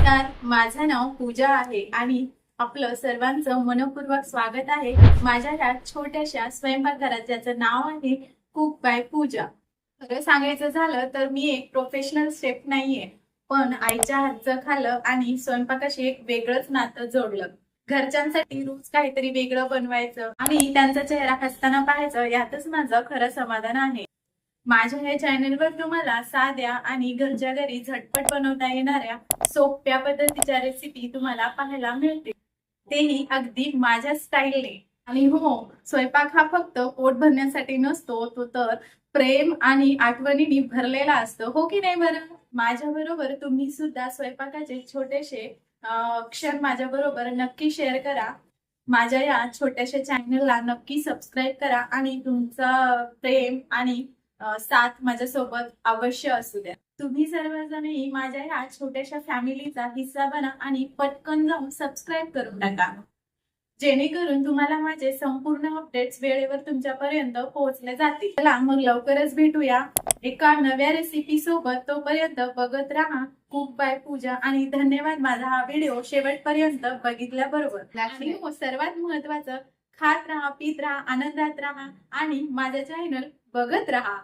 नमस्कार, माझं नाव पूजा आहे आणि आपलं सर्वांचं मनपूर्वक स्वागत आहे माझ्या या छोट्याशा स्वयंपाकघरात, ज्याचं नाव आहे कुक बाय पूजा. खरं सांगायचं झालं तर मी एक प्रोफेशनल शेफ नाहीये, पण आईच्या हातचं खाल्लं आणि स्वयंपाकाशी एक वेगळंच नातं जोडलं. घरच्यांसाठी रोज काहीतरी वेगळं बनवायचं आणि त्यांचा चेहरा हसताना पाहायचं, यातच माझं खरं समाधान आहे. माझ्या या चॅनलवर तुम्हाला साध्या आणि घरच्या घरी झटपट बनवता येणाऱ्या सोप्या पद्धतीच्या रेसिपी तुम्हाला पाहायला मिळतील, तेही अगदी माझ्या स्टाईलने. आणि हो, स्वयंपाक हा फक्त पोट भरण्यासाठी नसतो, तो तर प्रेम आणि आठवणींनी भरलेला असतो, हो की नाही बरं? माझ्या बरोबर तुम्ही सुद्धा स्वयंपाकाचे छोटेसे क्षण माझ्या बरोबर नक्की शेअर करा. माझ्या या छोट्याशा चॅनलला नक्की सबस्क्राईब करा आणि तुमचं प्रेम आणि साथ माझ्यासोबत अवश्य असू द्या. तुम्ही सर्वजणही माझ्या या छोट्याशा फॅमिलीचा हिस्सा बना आणि पटकन जाऊन सबस्क्राईब करून टाका, जेणेकरून तुम्हाला माझे संपूर्ण अपडेट्स वेळेवर तुमच्यापर्यंत पोहोचले जातील. चला मग लवकरच भेटूया एका नव्या रेसिपी सोबत. तोपर्यंत बघत राहा कुक बाय पूजा आणि धन्यवाद माझा हा व्हिडिओ शेवटपर्यंत बघितल्याबरोबर. आणि हो, सर्वात महत्वाचं, खात राहा, पीत राहा, आनंदात राहा आणि माझा चॅनल बघत राहा.